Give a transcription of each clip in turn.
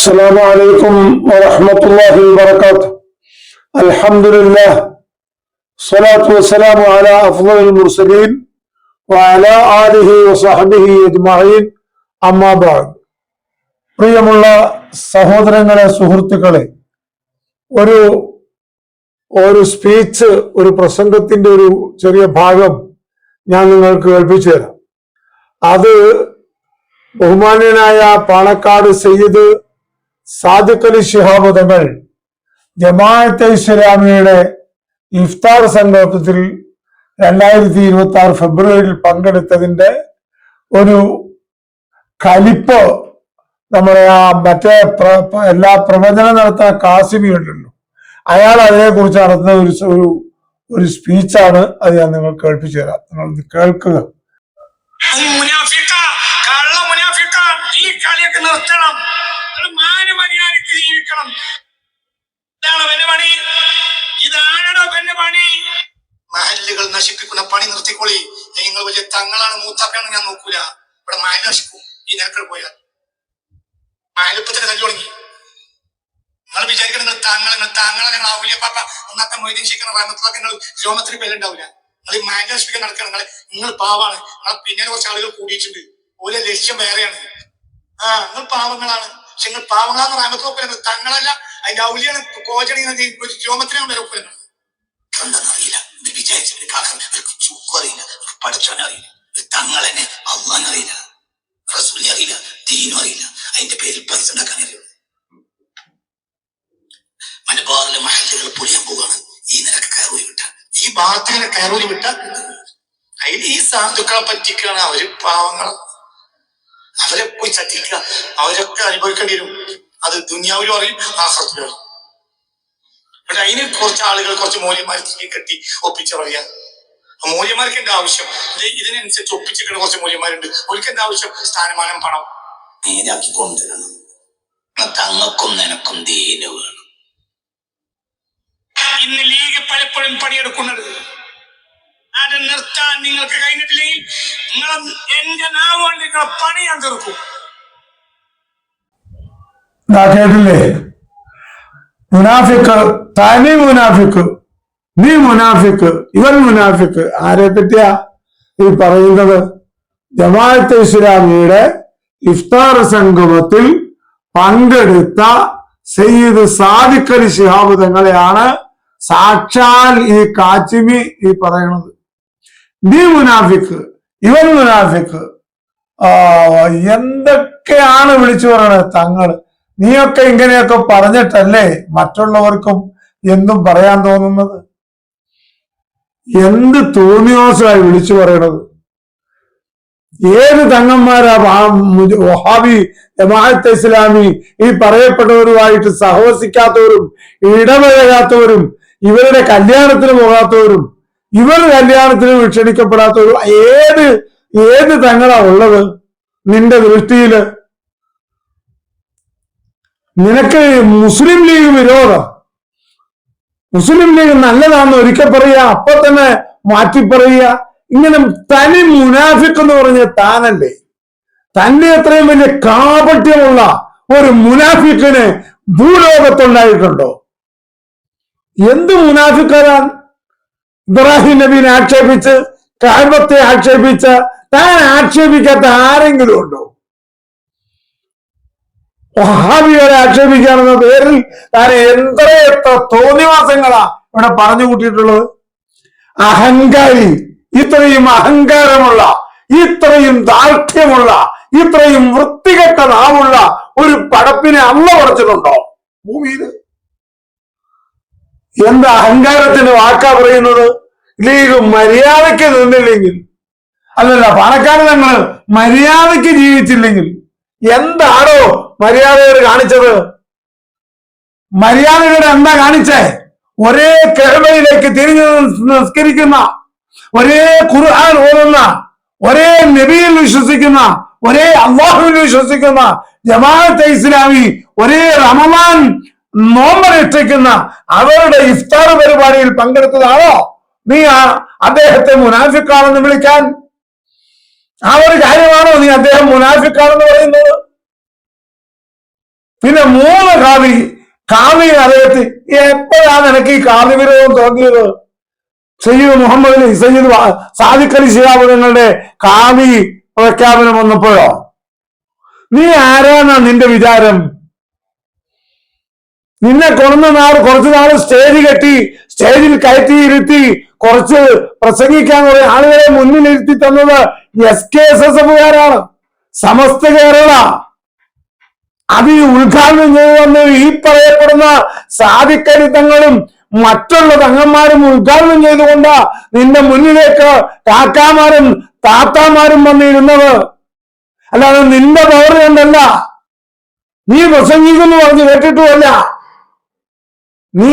السلام عليكم ورحمة الله وبركاته. الحمد لله الصلاة والسلام على أفضل المرسلين وعلى آله وصحبه أجمعين. أما بعد. പ്രിയമുള്ള സഹോദരങ്ങളെ, സുഹൃത്തുക്കളെ, ഒരു സ്പീച്ച്, ഒരു പ്രസംഗത്തിന്റെ ഒരു ചെറിയ ഭാഗം ഞാൻ നിങ്ങൾക്ക് കേൾപ്പിച്ചു തരാം. അത് ബഹുമാന്യനായ പാണക്കാട് സയ്യിദ് സാദിഖ് അലി ശിഹാബ് തങ്ങൾ ജമാഅത്തെ ഇസ്ലാമിയുടെ ഇഫ്താർ സംഗമത്തിൽ 2026 ഫെബ്രുവരിയിൽ പങ്കെടുത്തതിന്റെ ഒരു കലിപ്പ് നമ്മുടെ മറ്റേ എല്ലാ പ്രവചനം നടത്തുന്ന കാസിമി ഉണ്ടല്ലോ, അയാൾ അതിനെക്കുറിച്ച് നടത്തുന്ന ഒരു സ്പീച്ചാണ്. അത് ഞാൻ നിങ്ങൾ കേൾപ്പിച്ചു തരാം. നിങ്ങൾ കേൾക്കുക. ജീവിക്കണം. ഇതാണ് എന്റെ പണി, ഇതാണോ എന്റെ പണി. മഹല്ലുകൾ നശിപ്പിക്കുന്ന പണി നിർത്തിക്കൊള്ളി. നിങ്ങൾ വലിയ തങ്ങളാണ്, മൂത്താപ്പാണ്, ഞാൻ നോക്കൂല. ഇവിടെ മഹൽ നശിക്കും. ഈ നിരക്കൾ പോയാൽ മഹലിപ്പത്തിന് തല്ലി തുടങ്ങി. നിങ്ങൾ വിചാരിക്കണം നിങ്ങൾ താങ്കളെ നിങ്ങൾ ഔലിയപ്പാപ്പ ഒന്നാത്ത മൊയ്തീൻ ശിഖർ റഹ്മത്തുള്ളാഹി നിങ്ങൾ രോമത്തിന് പേരുണ്ടാവില്ല. നിങ്ങൾ ഈ മഹൽ നശിപ്പിക്കാൻ നടക്കണം. നിങ്ങൾ പാവാണ്. നിങ്ങൾ പിന്നെ കുറച്ച് ആളുകൾ കൂടിയിട്ടുണ്ട്. ഒരു ലക്ഷ്യം വേറെയാണ്. നിങ്ങൾ പാവങ്ങളാണ്. പക്ഷെ നിങ്ങൾ പാവങ്ങളാന്ന് റഹ്മത്ത് ഒപ്പില്ല. തങ്ങളല്ല, അതിന്റെ ഔലിയാണ് കോചണി രോമത്തിനാണ് വരെ ഒപ്പില്ല. എന്താണെന്നറിയില്ല, ഇത് വിചാരിച്ചവർക്ക് ചൂക്കും അറിയില്ല, പഠിച്ചവനെ അറിയില്ല, തങ്ങളെന്നെ അള്ളാനറിയില്ല, റസൂലിനെ അറിയില്ല, ദീനും അറിയില്ല. അതിന്റെ പേരിൽ പൈസ ഉണ്ടാക്കാൻ അറിയുള്ളൂ. മലബാറിലെ മഹല്ലുകൾ പൊളിയാൻ പോവാണ്. ഈ നിരക്ക് കയറൂരി വിട്ട, ഈ ഭാഗത്തിനെ കയറൂരി വിട്ട അതിൽ ഈ സാധുക്കളെ പറ്റിക്കാണ്. അവര് പാവങ്ങളെ, അവരെ പോയി ചത്തിക്കുക. അവരൊക്കെ അനുഭവിക്കേണ്ടി വരും. അത് ദുനിയാവിലും അറിയും, ആഖിറത്തിലും അറിയും. പക്ഷെ അതിന് കുറച്ച് ആളുകൾ, കുറച്ച് മൂല്യന്മാർ തീ കെട്ടി ഒപ്പിച്ച പറയാ. മൂല്യന്മാർക്ക് എന്താ ആവശ്യം? ഇതിനനുസരിച്ച് ഒപ്പിച്ചിട്ട് കുറച്ച് മൂല്യന്മാരുണ്ട്. അവർക്ക് എന്താ ആവശ്യം? സ്ഥാനമാനം, പണം നേരാക്കി കൊണ്ടുവരണം. തങ്ങൾക്കും നിനക്കും ദീന് വേണം. ഇന്ന് ലീഗ് പലപ്പോഴും പണിയെടുക്കുന്നത് അത് നിർത്താൻ നിങ്ങൾക്ക് കഴിഞ്ഞിട്ടില്ലെങ്കിൽ നിങ്ങൾ എന്റെ നാവുകൊണ്ട് നിങ്ങളെ പണി ഞാൻ തീർക്കും. കേട്ടില്ലേ? മുനാഫിക്ക്, തനി മുനാഫിക്ക്, നീ മുനാഫിക്ക്, ഇവൻ മുനാഫിക്ക്. ആരെ പറ്റിയാ ഈ പറയുന്നത്? ജമാഅത്തെ ഇസ്ലാമിയുടെ ഇഫ്താർ സംഗമത്തിൽ പങ്കെടുത്ത സയ്യിദ് സാദിഖ് അലി ശിഹാബ് തങ്ങളെയാണ് സാക്ഷാൽ ഈ കാച്ചിമി ഈ പറയണത്. നീ മുനാഫിക്ക്, ഇവൻ മുനാഫിക്ക്. എന്തൊക്കെയാണ് വിളിച്ചു പറയണത് തങ്ങൾ. നീയൊക്കെ ഇങ്ങനെയൊക്കെ പറഞ്ഞിട്ടല്ലേ മറ്റുള്ളവർക്കും എന്തും പറയാൻ തോന്നുന്നത്? എന്ത് തോന്നിയോസായി വിളിച്ചു പറയണത്? ഏത് തങ്ങന്മാരാ വഹാബി ജമാഅത്തെ ഇസ്ലാമി ഈ പറയപ്പെട്ടവരുമായിട്ട് സഹവസിക്കാത്തവരും ഇടപഴകാത്തവരും ഇവരുടെ കല്യാണത്തിന് പോകാത്തവരും ഇവർ കല്യാണത്തിന് ക്ഷണിക്കപ്പെടാത്തവരും ഏത് തങ്ങളാ ഉള്ളത് നിന്റെ ദൃഷ്ടിയില്? നിനക്ക് മുസ്ലിം ലീഗ് വിരോധം, മുസ്ലിം ലീഗ് നല്ലതാണെന്ന് ഒരിക്കൽ പറയുക, അപ്പൊ തന്നെ മാറ്റി പറയുക. ഇങ്ങനെ തനി മുനാഫിക്ക് എന്ന് പറഞ്ഞ താനല്ലേ? തന്റെ അത്രയും വലിയ കാപട്യമുള്ള ഒരു മുനാഫിക്കിന് ഭൂലോകത്തുണ്ടായിട്ടുണ്ടോ? എന്ത് മുനാഫിക്കാരാണ്? ഇബ്രാഹിം നബീനെ ആക്ഷേപിച്ച്, കഅബത്തെ ആക്ഷേപിച്ച്, താൻ ആക്ഷേപിക്കാത്ത ആരെങ്കിലും ഉണ്ടോ? വഹാബികളെ ആക്ഷേപിക്കാനെന്ന പേരിൽ താൻ എത്ര തോന്നിവാസങ്ങളാ ഇവിടെ പറഞ്ഞു കൂട്ടിയിട്ടുള്ളത്. അഹങ്കാരി, ഇത്രയും അഹങ്കാരമുള്ള, ഇത്രയും ദാർഢ്യമുള്ള, ഇത്രയും വൃത്തികെട്ട നാവുള്ള ഒരു പടപ്പിനെ അള്ള പടച്ചിട്ടുണ്ടോ ഭൂമിയിൽ? എന്ത് അഹങ്കാരത്തിന് വാക്കാ പറയുന്നത്? ലീഗ് മര്യാദയ്ക്ക് നിന്നില്ലെങ്കിൽ, അല്ലല്ല പാണക്കാട് ഞങ്ങൾ മര്യാദയ്ക്ക് ജീവിച്ചില്ലെങ്കിൽ എന്താണോ മര്യാദയോട് കാണിച്ചത്? മര്യാദയോട് എന്താ കാണിച്ചേ? ഒരേ കഅബയിലേക്ക് തിരിഞ്ഞു നിസ്കരിക്കുന്ന, ഒരേ ഖുർആൻ ഓതുന്ന, ഒരേ നബിയിൽ വിശ്വസിക്കുന്ന, ഒരേ അള്ളാഹുവിൽ വിശ്വസിക്കുന്ന ജമാഅത്തെ ഇസ്ലാമി ഒരേ റമദാൻ നോമ്പനുഷ്ഠിക്കുന്ന അവരുടെ ഇഫ്താർ പരിപാടിയിൽ പങ്കെടുത്തതാണോ നീ അദ്ദേഹത്തെ മുനാഫിക്കാണെന്ന് വിളിക്കാൻ? ആ ഒരു കാര്യമാണോ നീ അദ്ദേഹം മുനാഫിക്കാണെന്ന് പറയുന്നത്? പിന്നെ 3 കാവി അദ്ദേഹത്ത് എപ്പോഴാണ് എനിക്ക് ഈ കാവി വിരോധം തോന്നിയത്? സയ്യിദ് മുഹമ്മദ് അലി, സയ്യിദ് സാദിഖ് അലി ശിഹാബ് തങ്ങളുടെ കാവി പ്രഖ്യാപനം വന്നപ്പോഴോ? നീ ആരാന്നാ നിന്റെ വിചാരം? നിന്നെ കുറച്ചു നാൾ സ്റ്റേജിൽ കയറ്റിയിരുത്തി കുറച്ച് പ്രസംഗിക്കാൻ കുറെ ആളുകളെ മുന്നിലിരുത്തി തന്നത് SKSSFുകാരാണ്, സമസ്ത കേരള. അത് ഉദ്ഘാടനം ചെയ്തുവന്ന് ഈ പറയപ്പെടുന്ന സാദിഖ് അലി തങ്ങളും മറ്റുള്ള തങ്ങന്മാരും ഉദ്ഘാടനം ചെയ്തുകൊണ്ട് നിന്റെ മുന്നിലേക്ക് കാക്കാമാരും താത്താമാരും വന്നിരുന്നത്. അല്ലാതെ നിന്റെ പവർ കൊണ്ടല്ല, നീ പ്രസംഗിക്കുന്നു പറഞ്ഞ് കേട്ടിട്ടുമല്ല. നീ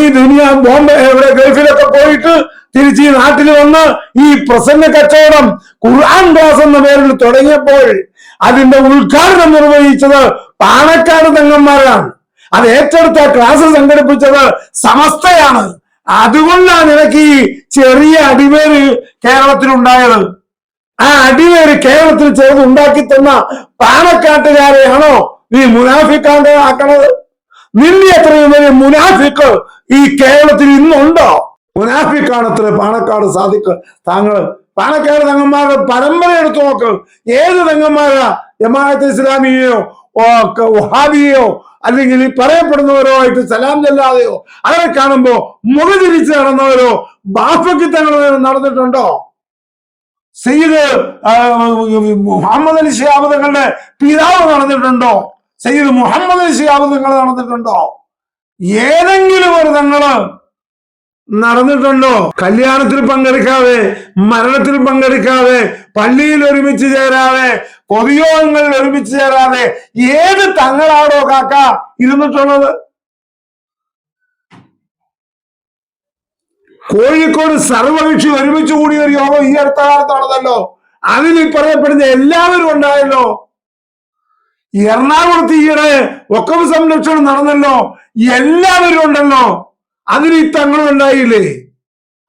ബോംബെ എവിടെ ഗൾഫിലൊക്കെ പോയിട്ട് തിരിച്ച് ഈ നാട്ടിൽ വന്ന് ഈ പ്രസംഗ കച്ചവടം ഖുർആൻ ക്ലാസ് എന്ന പേരിൽ തുടങ്ങിയപ്പോൾ അതിന്റെ ഉദ്ഘാടനം നിർവഹിച്ചത് പാണക്കാട് തങ്ങന്മാരാണ്. അത് ഏറ്റെടുത്ത ക്ലാസ് സംഘടിപ്പിച്ചത് സമസ്തയാണ്. അതുകൊണ്ടാണ് നിനക്ക് ഈ ചെറിയ അടിവേര് കേരളത്തിലുണ്ടായത്. ആ അടിവേര് കേരളത്തിൽ ചേർന്ന് ഉണ്ടാക്കി തന്ന പാണക്കാട്ടുകാരെയാണോ നീ മുനാഫിക്കാണ്ടത്? നിന്നെ എത്രയും വലിയ മുനാഫിക്ക് ഈ കേരളത്തിൽ ഇന്നുണ്ടോ? മുനാഫിക്കാണത്ര പാണക്കാട് സാദിഖ് പാണക്കാട് തങ്ങന്മാരുടെ പരമ്പര എടുത്തു നോക്ക്. ഏത് തങ്ങന്മാരാ ജമാഅത്ത് ഇസ്ലാമിയെയോ വഹാബിയെയോ അല്ലെങ്കിൽ ഈ പറയപ്പെടുന്നവരോ ആയിട്ട് സലാം ചെല്ലാതെയോ അവരെ കാണുമ്പോ മുഖതിരിച്ച് നടന്നവരോ ബാഫയ്ക്ക് തങ്ങൾ നടന്നിട്ടുണ്ടോ? സയ്യിദ് മുഹമ്മദ് അലി ശിഹാബ് തങ്ങളുടെ പിതാവ് നടന്നിട്ടുണ്ടോ? സയ്യിദ് മുഹമ്മദ് അലി ശിഹാബ് തങ്ങൾ നടന്നിട്ടുണ്ടോ? ഏതെങ്കിലും ഒരു തങ്ങള് നടന്നിട്ടുണ്ടോ? കല്യാണത്തിൽ പങ്കെടുക്കാതെ, മരണത്തിൽ പങ്കെടുക്കാതെ, പള്ളിയിൽ ഒരുമിച്ച് ചേരാതെ, പൊതുയോഗങ്ങളിൽ ഒരുമിച്ച് ചേരാതെ ഏത് തങ്ങളാണോ കാക്ക ഇരുന്നിട്ടുള്ളത്? കോഴിക്കോട് സർവകക്ഷി ഒരുമിച്ച് കൂടിയ ഒരു യോഗം ഈ അടുത്ത കാലത്താണതല്ലോ. അതിൽ ഈ പറയപ്പെടുന്ന എല്ലാവരും ഉണ്ടായല്ലോ. എറണാകുളത്ത് ഈയിടെ വഖഫ് സംരക്ഷണം നടന്നല്ലോ, എല്ലാവരും ഉണ്ടല്ലോ. അതിന് ഈ തങ്ങളും ഉണ്ടായില്ലേ?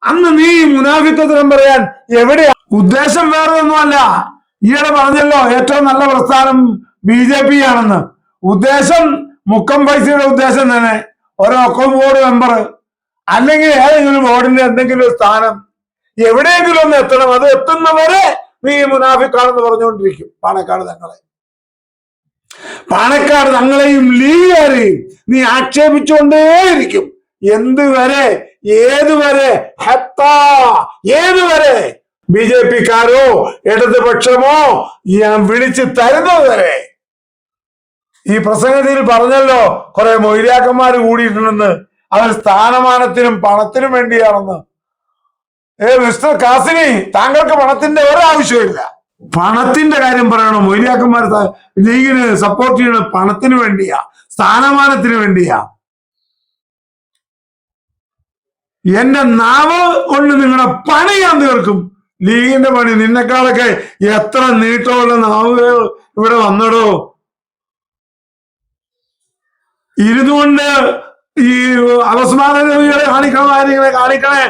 അന്ന് നീ മുനാഫിക്കത്തരം പറയാൻ എവിടെയാ? ഉദ്ദേശം വേറെ ഒന്നുമല്ല. ഈയിടെ പറഞ്ഞല്ലോ ഏറ്റവും നല്ല പ്രസ്ഥാനം BJP ആണെന്ന്. ഉദ്ദേശം മുക്കം പൈസയുടെ ഉദ്ദേശം തന്നെ ഒരു വഖഫ് ബോർഡ് മെമ്പർ അല്ലെങ്കിൽ ഏതെങ്കിലും ബോർഡിന്റെ എന്തെങ്കിലും ഒരു സ്ഥാനം എവിടെയെങ്കിലും ഒന്ന് എത്തണം. അത് എത്തുന്നവരെ നീ മുനാഫിക്കാണെന്ന് പറഞ്ഞുകൊണ്ടിരിക്കും. പാണക്കാട് തങ്ങളെയും ലീഗുകാരെയും നീ ആക്ഷേപിച്ചുകൊണ്ടേയിരിക്കും. എന്തുവരെ? ഏതുവരെ? ഏതുവരെ? BJPക്കാരോ ഇടതുപക്ഷമോ വിളിച്ച് തരുന്നതുവരെ. ഈ പ്രസംഗത്തിൽ പറഞ്ഞല്ലോ കുറെ മൊയ്‌ലിയാക്കന്മാര് കൂടിയിട്ടുണ്ടെന്ന്. അവർ സ്ഥാനമാനത്തിനും പണത്തിനും വേണ്ടിയാണെന്ന്. മിസ്റ്റർ കാസിമി, താങ്കൾക്ക് പണത്തിന്റെ ഒരാവശ്യമില്ല. പണത്തിന്റെ കാര്യം പറയണോ? മൊയ്‌ലിയാക്കന്മാർ ലീഗിന് സപ്പോർട്ട് ചെയ്യണ പണത്തിന് വേണ്ടിയാ, സ്ഥാനമാനത്തിന് വേണ്ടിയാ. എന്റെ നാവ് കൊണ്ട് നിങ്ങളുടെ പണി ഞാൻ തീർക്കും. ലീഗിന്റെ പണി നിന്നെക്കാളൊക്കെ എത്ര നീട്ടമുള്ള നാവുകൾ ഇവിടെ വന്നടോ. ഇരുന്നുകൊണ്ട് ഈ അപസ്മാരങ്ങളെ കാണിക്കണേ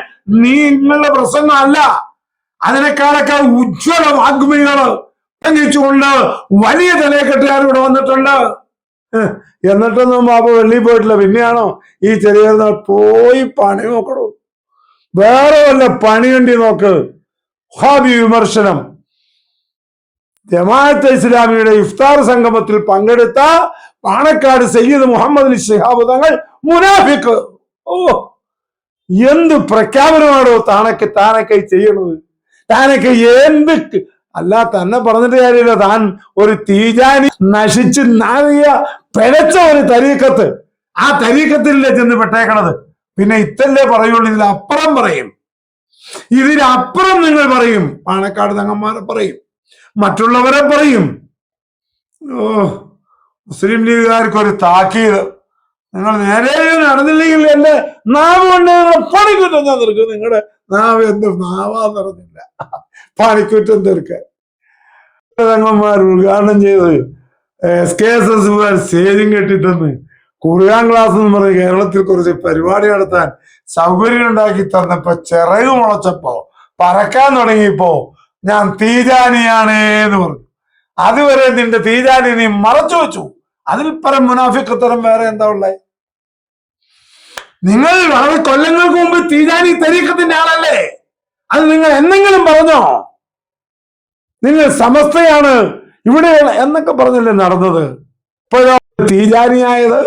നിങ്ങളുടെ പ്രസംഗമല്ല. അതിനേക്കാളൊക്കെ ഉജ്ജ്വല വാഗ്മികള് പ്രസംഗിച്ചുകൊണ്ട് വലിയ തലയെക്കെട്ടുകാർ ഇവിടെ വന്നിട്ടുണ്ട്. എന്നിട്ടൊന്നും ബാബ വെള്ളി പോയിട്ടില്ല. പിന്നെയാണോ ഈ ചെറിയ പോയി പണി നോക്കണോ? വേറെ വല്ല പണിയുണ്ടി നോക്ക്. വഹാബി വിമർശനം. ജമാഅത്തെ ഇസ്ലാമിയുടെ ഇഫ്താർ സംഗമത്തിൽ പങ്കെടുത്ത പാണക്കാട് സയ്യിദ് മുഹമ്മദ് അലി ശിഹാബ് തങ്ങൾ മുനാഫിക്ക്. എന്ത് പ്രഖ്യാപനമാണോ താനൊക്കെ ചെയ്യണത്? താനൊക്കെ എന്ത് അല്ല, തന്നെ പറഞ്ഞിട്ട് കാര്യമില്ല. താൻ ഒരു തീജാനി നശിച്ച് നാറിയ പിഴച്ച ഒരു തരീക്കത്ത്, ആ തരീക്കത്തിലല്ലേ ചെന്ന് പെട്ടേക്കണത്. പിന്നെ ഇത്തല്ലേ പറയുള്ളൂ, ഇതിലപ്പുറം പറയും. ഇതിനപ്പുറം നിങ്ങൾ പറയും. പാണക്കാട് തങ്ങന്മാരെ പറയും, മറ്റുള്ളവരെ പറയും. മുസ്ലിം ലീഗുകാർക്ക് ഒരു താക്കീത്. നിങ്ങൾ നേരെ നടന്നില്ലെങ്കിൽ എന്റെ നാവ് കൊണ്ട് നിങ്ങളെ പണിക്കുറ്റം ഞാൻ തീർക്കും. നിങ്ങളുടെ നാവ് എന്ത് നാവാ നടന്നില്ല, പണിക്കുറ്റം തീർക്കാൻ. തങ്ങന്മാർ ഉദ്ഘാടനം ചെയ്ത് SKSSകാർ സ്റ്റേജും കെട്ടിത്തന്ന് ഖുർആൻ ക്ലാസ് എന്ന് പറഞ്ഞ് കേരളത്തിൽ കുറച്ച് പരിപാടി നടത്താൻ സൗകര്യം ഉണ്ടാക്കി തന്നപ്പോ ചിറക് മുളച്ചപ്പോ പറക്കാൻ തുടങ്ങിയപ്പോ ഞാൻ തീജാനിയാണ് എന്ന് പറഞ്ഞു. അതുവരെ നിന്റെ തീജാനി നീ മറച്ചു വെച്ചു. അതിൽ പരം മുനാഫിക്കത്തരം വേറെ എന്താ ഉള്ളത്? നിങ്ങൾ വളരെ കൊല്ലങ്ങൾക്ക് മുമ്പ് തീജാനി തരീഖത്തിന്റെ ആളല്ലേ? അത് നിങ്ങൾ എന്തെങ്കിലും പറഞ്ഞോ? നിങ്ങൾ സമസ്തയാണ് ഇവിടെ എന്നൊക്കെ പറഞ്ഞല്ലേ നടന്നത്? ഇപ്പോഴോ തീജാനിയായത്?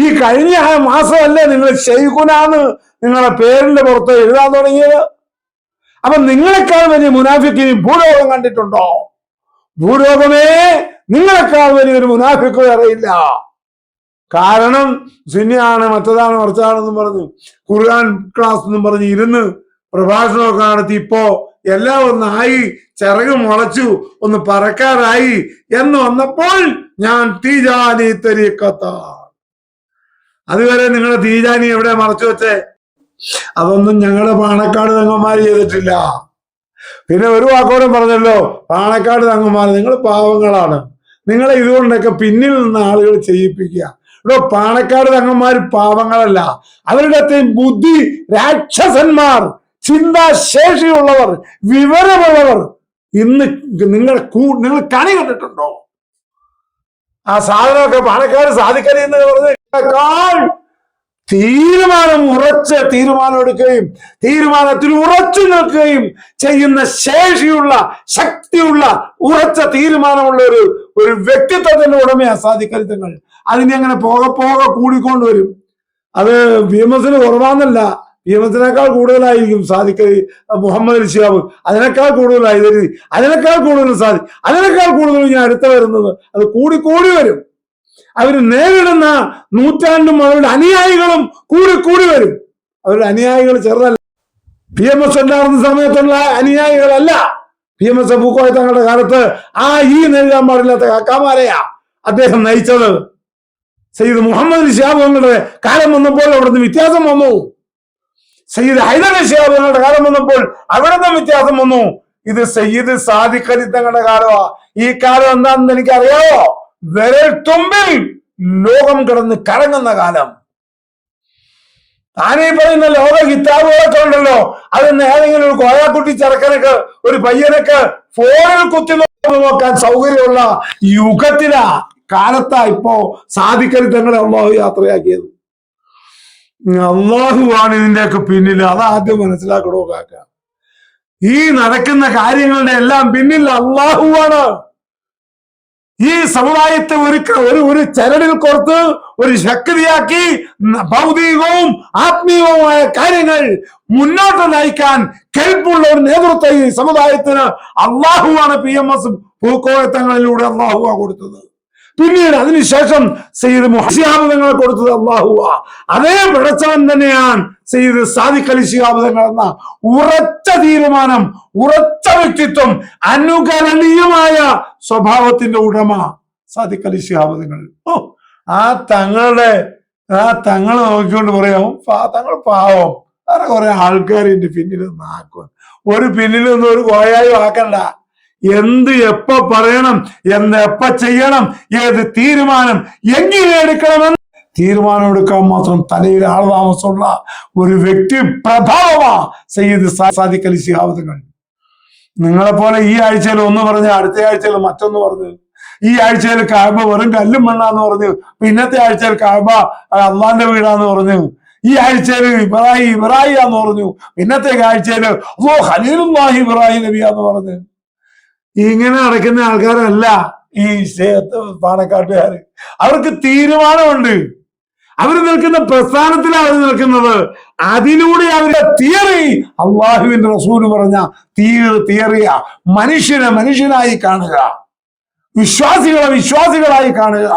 ഈ കഴിഞ്ഞ മാസമല്ലേ നിങ്ങൾ ശൈഖുനാന്ന് നിങ്ങളുടെ പേരിന്റെ പുറത്ത് എഴുതാൻ തുടങ്ങിയത്? അപ്പൊ നിങ്ങളെക്കാൾ വലിയ മുനാഫിക്കിന് ഭൂലോകം കണ്ടിട്ടുണ്ടോ? ഭൂലോകമേ നിങ്ങളെക്കാൾ വലിയൊരു മുനാഫിക്ക് അറിയില്ല. കാരണം സുന്നിയാണ്, മറ്റതാണ്, മറിച്ചാണെന്നും പറഞ്ഞു ഖുർആൻ ക്ലാസ് എന്നും പറഞ്ഞ് ഇരുന്ന് പ്രഭാഷണമൊക്കെ നടത്തി ഇപ്പോ എല്ലാം ഒന്നായി, ചിറക് മുളച്ചു, ഒന്ന് പറക്കാറായി എന്ന് വന്നപ്പോൾ ഞാൻ തീജാനി തരീഖത്താണ്. അതുവരെ നിങ്ങളുടെ തീജാനി എവിടെ മറച്ചു വെച്ചേ? അതൊന്നും ഞങ്ങളുടെ പാണക്കാട് തങ്ങന്മാർ ചെയ്തിട്ടില്ല. പിന്നെ ഒരു വാക്കോടെ പറഞ്ഞല്ലോ, പാണക്കാട് തങ്ങന്മാർ നിങ്ങൾ പാവങ്ങളാണ്, നിങ്ങളെ ഇതുകൊണ്ടൊക്കെ പിന്നിൽ നിന്ന് ആളുകൾ ചെയ്യിപ്പിക്കുക. ഇവിടെ പാണക്കാട് തങ്ങന്മാർ പാവങ്ങളല്ല, അവരുടെ ബുദ്ധി രാക്ഷസന്മാർ, ചിന്താശേഷിയുള്ളവർ, വിവരമുള്ളവർ. ഇന്ന് നിങ്ങൾ കണി കണ്ടിട്ടുണ്ടോ? ആ സാധനമൊക്കെ പാണക്കാട് സാധിക്കലി എന്ന് പറഞ്ഞേക്കാൾ ഉറച്ച തീരുമാനം എടുക്കുകയും തീരുമാനത്തിൽ ഉറച്ചു നിൽക്കുകയും ചെയ്യുന്ന ശേഷിയുള്ള, ശക്തിയുള്ള, ഉറച്ച തീരുമാനമുള്ള ഒരു വ്യക്തിത്വത്തിന്റെ ഉടമയാ സാദിഖലി തങ്ങൾ. അതിനെ അങ്ങനെ പോകെ പോകെ കൂടിക്കൊണ്ടുവരും. അത് BMS കുറവാന്നല്ല, BMS കൂടുതലായിരിക്കും സാദിഖലി മുഹമ്മദ് അലി ശിഹാബ്, അതിനേക്കാൾ കൂടുതലായി, അതിനേക്കാൾ കൂടുതൽ അതിനേക്കാൾ കൂടുതൽ ഞാൻ അടുത്ത വരുന്നത്. അത് കൂടി വരും. അവര് നേരിടുന്ന നൂറ്റാണ്ടും അവരുടെ അനുയായികളും കൂടി വരും. അവരുടെ അനുയായികൾ ചെറുതല്ല. BMS ഉണ്ടാകുന്ന സമയത്തുള്ള അനുയായികളല്ല. BMS പൂക്കോയ തങ്ങളുടെ കാലത്ത് എഴുതാൻ പാടില്ലാത്ത കാക്കാമാരെയാ അദ്ദേഹം നയിച്ചത്. സയ്യിദ് മുഹമ്മദ് അലി ശിഹാബ് തങ്ങളുടെ കാലം വന്നപ്പോൾ അവിടുന്ന് വ്യത്യാസം വന്നു. സയ്യിദ് ഹൈദർ അലി ശിഹാബ് തങ്ങളുടെ കാലം വന്നപ്പോൾ അവിടുന്ന് വ്യത്യാസം വന്നു. ഇത് സയ്യിദ് സാദിഖലി തങ്ങളുടെ കാലമാ. ഈ കാലം എന്താണെന്ന് എനിക്കറിയാവോ? വിരൽ തുമ്പിൽ ലോകം കിടന്ന് കറങ്ങുന്ന കാലം. താനീ പറയുന്ന ലോക കിതാബുകളൊക്കെ ഉണ്ടല്ലോ, അതിന്ന് ഏതെങ്കിലും ഒരു കോയാക്കുട്ടി ചെറുക്കനൊക്കെ ഒരു പയ്യനൊക്കെ ഫോണിൽ കുത്തി നോക്കാൻ സൗകര്യമുള്ള യുഗത്തിലാ, കാലത്താ ഇപ്പോ സാദിഖലി തങ്ങളെ അള്ളാഹു യാത്രയാക്കിയത്. അള്ളാഹുവാണ് ഇതിന്റെയൊക്കെ പിന്നിൽ. അതാദ്യം മനസ്സിലാക്കണോ കാക്ക? ഈ നടക്കുന്ന കാര്യങ്ങളുടെ എല്ലാം പിന്നിൽ അള്ളാഹുവാണ്. ഈ സമുദായത്തെ ഒരു ചരടിൽ കോർത്ത് ഒരു ശക്തിയാക്കി ഭൗതികവും ആത്മീയവുമായ കാര്യങ്ങൾ മുന്നോട്ട് നയിക്കാൻ കെൽപ്പുള്ള ഒരു നേതൃത്വം ഈ സമുദായത്തിന് അള്ളാഹുവാണ് PMS പൂക്കോയത്തങ്ങളിലൂടെ അള്ളാഹുവാ കൊടുത്തത്. പിന്നീട് അതിനുശേഷം സയ്യിദ് മുഹമ്മദ് തങ്ങളെ കൊടുത്തത് അള്ളാഹുവാ. അതേ പിഴച്ചവൻ തന്നെയാണ് സയ്യിദ് സാദിഖലി ശിഹാബ് തങ്ങൾ എന്ന ഉറച്ച തീരുമാനം, ഉറച്ച വ്യക്തിത്വം, അനുകരണീയമായ സ്വഭാവത്തിന്റെ ഉടമ സാദിഖലി ശിഹാബ് തങ്ങൾ. തങ്ങൾ നോക്കിക്കൊണ്ട് പറയാം തങ്ങൾ പാവം, വേറെ കുറെ ആൾക്കാർ എന്റെ പിന്നിൽ നിന്നാക്കുക. ഒരു പിന്നിൽ നിന്ന് ഒരു കോയായും ആക്കണ്ട. എന്ത് എപ്പ പറയണം, എപ്പ ചെയ്യണം, ഏത് തീരുമാനം എങ്ങനെ എടുക്കണമെന്ന് തീരുമാനമെടുക്കാൻ മാത്രം തലയിൽ ആൾതാമസമുള്ള ഒരു വ്യക്തി പ്രഭാവമാ സയ്യിദ് സാദിഖലി ശിഹാബ് തങ്ങൾ. നിങ്ങളെ പോലെ ഈ ആഴ്ചയിൽ ഒന്ന് പറഞ്ഞ് അടുത്ത ആഴ്ചയിൽ മറ്റൊന്ന് പറഞ്ഞു. ഈ ആഴ്ചയിൽ കഅബ വെറും കല്ലും മണ്ണാന്ന് പറഞ്ഞു, പിന്നത്തെ ആഴ്ചയിൽ കഅബ അള്ളാന്റെ വീടാന്ന് പറഞ്ഞു. ഈ ആഴ്ചയിൽ ഇബ്രാഹിയാന്ന് പറഞ്ഞു, പിന്നത്തെ ആഴ്ചയിൽ ഖലീലുല്ലാഹി ഇബ്രാഹിം നബിയാന്ന് പറഞ്ഞു. ഇങ്ങനെ നടക്കുന്ന ആൾക്കാരല്ല ഈ പാണക്കാട്ടുകാര്. അവർക്ക് തീരുമാനമുണ്ട്. അവർ നിൽക്കുന്ന പ്രസ്ഥാനത്തിലാണ് അവർ നിൽക്കുന്നത്. അതിലൂടെ അവരുടെ തിയറി അള്ളാഹുവിന്റെ റസൂല് പറഞ്ഞ തിയറിയ മനുഷ്യനായി കാണുക, വിശ്വാസികളായി കാണുക,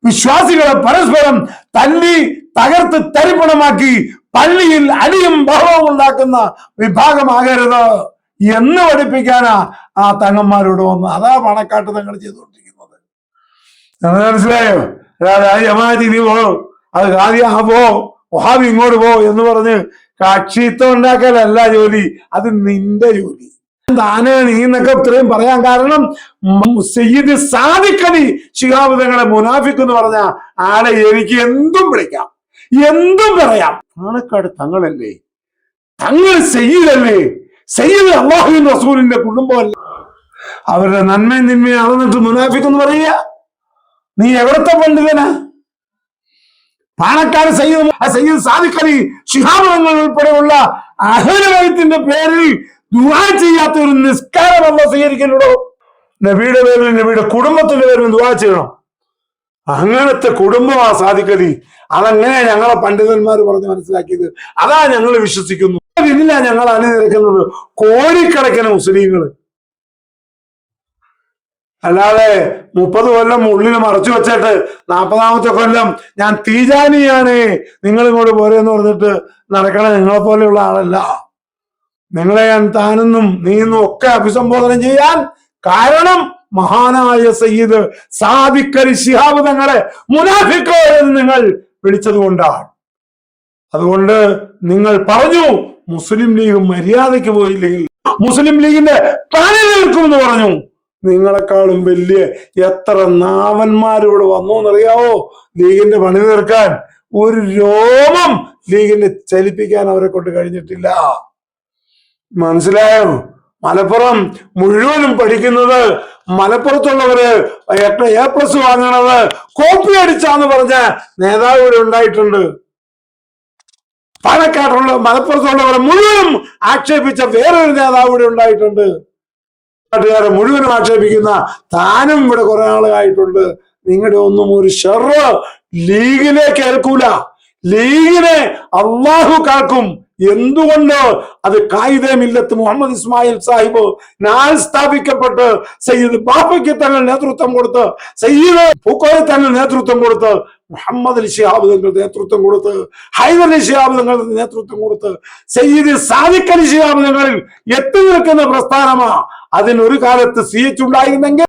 വിശ്വാസികളെ പരസ്പരം തല്ലി തകർത്ത് തരിപ്പണമാക്കി പള്ളിയിൽ അടിയും ബഹളവും ഉണ്ടാക്കുന്ന വിഭാഗമാകരുത് എന്ന് പഠിപ്പിക്കാനാ ആ തങ്ങന്മാരോട് വന്ന്. അതാ പാണക്കാട്ട് തങ്ങൾ ചെയ്തുകൊണ്ടിരിക്കുന്നത്. മനസ്സിലായോ? ജമാഅത്ത് നീ പോ, അത് ഖാദി പോ, വഹാബി ഇങ്ങോട്ട് പോ എന്ന് പറഞ്ഞ് കക്ഷിത്വം ഉണ്ടാക്കലല്ല ജോലി, അത് നിന്റെ ജോലി. താനെ നീ എന്നൊക്കെ ഇത്രയും പറയാൻ കാരണം സയ്യിദ് സാദിഖലി ശിഹാബ് തങ്ങളെ മുനാഫിക്ക് എന്ന് പറഞ്ഞ ആളെ എനിക്ക് എന്തും വിളിക്കാം, എന്തും പറയാം. പാണക്കാട് തങ്ങളല്ലേ, തങ്ങൾ സയ്യിദല്ലേ, സയ്യിദ് അല്ലാഹുവിന്റെ റസൂലിന്റെ കുടുംബമല്ല. അവരുടെ നന്മയും തിന്മയും അളന്നിട്ട് മുനാഫിക്ക് എന്ന് പറയുക. നീ എവിടത്തെ പണ്ഡിതനാ? പാണക്കാട് സയ്യിദ് സാദിഖ് അലി ശിഹാബ് തങ്ങൾ ഉൾപ്പെടെയുള്ള അഹ്ലു ബൈത്തിന്റെ പേരിൽ ദുആ ചെയ്യാത്ത ഒരു നിസ്കാരം അല്ലാഹു സ്വീകരിക്കലുണ്ടോ? നബിയുടെ പേരിൽ നബിയുടെ കുടുംബത്തിന്റെ പേരിൽ ദുആ ചെയ്യണം. അങ്ങനത്തെ കുടുംബമാ സാദിഖ് അലി. അതെങ്ങനെ ഞങ്ങളെ പണ്ഡിതന്മാർ പറഞ്ഞ് മനസ്സിലാക്കിയത്? അതാ ഞങ്ങൾ വിശ്വസിക്കുന്നു. പിന്നില്ല ഞങ്ങൾ അണിനിരക്കുന്നത് കോടിക്കണക്കിന് മുസ്ലിങ്ങൾ. അല്ലാതെ 30 കൊല്ലം ഉള്ളിൽ മറച്ചു വെച്ചിട്ട് 40ാമത്തെ കൊല്ലം ഞാൻ തീജാനിയാണ് നിങ്ങൾ ഇങ്ങോട്ട് പോരെന്ന് പറഞ്ഞിട്ട് നടക്കണ നിങ്ങളെ പോലെയുള്ള ആളല്ല. നിങ്ങളെ ഞാൻ താനെന്നും നീന്നും ഒക്കെ അഭിസംബോധന ചെയ്യാൻ കാരണം മഹാനായ സയ്യിദ് സാദിഖ് അലി ശിഹാബ് തങ്ങളെ മുനാഫിഖ് എന്ന് നിങ്ങൾ വിളിച്ചത് കൊണ്ടാണ്. അതുകൊണ്ട് നിങ്ങൾ പറഞ്ഞു മുസ്ലിം ലീഗ് മര്യാദയ്ക്ക് പോയില്ലെങ്കിൽ മുസ്ലിം ലീഗിന്റെ പണി നിൽക്കുമെന്ന് പറഞ്ഞു. നിങ്ങളെക്കാളും വലിയ എത്ര നാവന്മാരിവിടെ വന്നു എന്നറിയാവോ ലീഗിന്റെ പണി തീർക്കാൻ? ഒരു രോമം ലീഗിനെ ചലിപ്പിക്കാൻ അവരെ കൊണ്ട് കഴിഞ്ഞിട്ടില്ല. മനസ്സിലായോ? മലപ്പുറം മുഴുവനും പഠിക്കുന്നത്, മലപ്പുറത്തുള്ളവര് A+ വാങ്ങണത് കോപ്പി അടിച്ചാന്ന് പറഞ്ഞ നേതാവ് ഇവിടെ ഉണ്ടായിട്ടുണ്ട്. മലപ്പുറത്തുള്ളവരെ മുഴുവനും ആക്ഷേപിച്ച വേറൊരു നേതാവ് ഇവിടെ ഉണ്ടായിട്ടുണ്ട്. നാട്ടുകാരെ മുഴുവനും ആക്ഷേപിക്കുന്ന താനും ഇവിടെ കുറെ ആളായിട്ടുണ്ട്. നിങ്ങളുടെ ഒന്നും ഒരു ഷർറ് ലീഗിനെ കേൾക്കൂല. ലീഗിനെ അള്ളാഹു കാക്കും. എന്തുകൊണ്ട്? അത് ഖായിദെ മില്ലത്ത് മുഹമ്മദ് ഇസ്മായിൽ സാഹിബ് നാൾ സ്ഥാപിക്കപ്പെട്ട് സയ്യിദ് ബാഫയ്ക്ക് തങ്ങൾ നേതൃത്വം കൊടുത്ത്, സയ്യിദ് പൂക്കോയെ തങ്ങൾ നേതൃത്വം കൊടുത്ത്, മുഹമ്മദ് അലി ശിഹാബ് തങ്ങൾ നേതൃത്വം കൊടുത്ത്, ഹൈദർ അലി ശിഹാബ് തങ്ങൾ നേതൃത്വം കൊടുത്ത്, സയ്യിദ് സാദിഖ് അലി ശിഹാബ് തങ്ങളിൽ എത്തി നിൽക്കുന്ന പ്രസ്ഥാനമാ. അതിനൊരു കാലത്ത് CH ഉണ്ടായിരുന്നെങ്കിൽ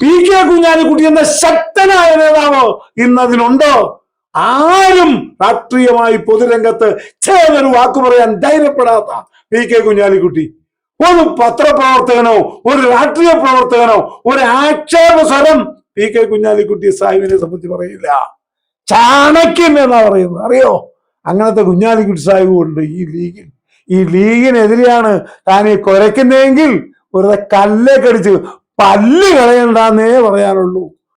PK കുഞ്ഞാലിക്കുട്ടി എന്ന ശക്തനായ നേതാവ് ഇന്നതിനുണ്ടോ? ആരും രാഷ്ട്രീയമായി പൊതുരംഗത്ത് ചേർന്നൊരു വാക്ക് പറയാൻ ധൈര്യപ്പെടാത്ത PK കുഞ്ഞാലിക്കുട്ടി ഒരു പത്രപ്രവർത്തകനോ ഒരു രാഷ്ട്രീയ പ്രവർത്തകനോ ഒരു ആക്ഷേപ സ്വരം PK കുഞ്ഞാലിക്കുട്ടി സാഹിബിനെ സംബന്ധിച്ച് പറയില്ല. ചാണക്യൻ എന്നാ പറയുന്നത്. അറിയോ? അങ്ങനത്തെ കുഞ്ഞാലിക്കുട്ടി സാഹിബ് ഉണ്ട് ഈ ലീഗിനെതിരെയാണ് താൻ ഈ കുരയ്ക്കുന്നതെങ്കിൽ ഒരു കല്ലേ കടിച്ച് പല്ല് കളയണ്ടെന്നേ പറയാനുള്ളൂ.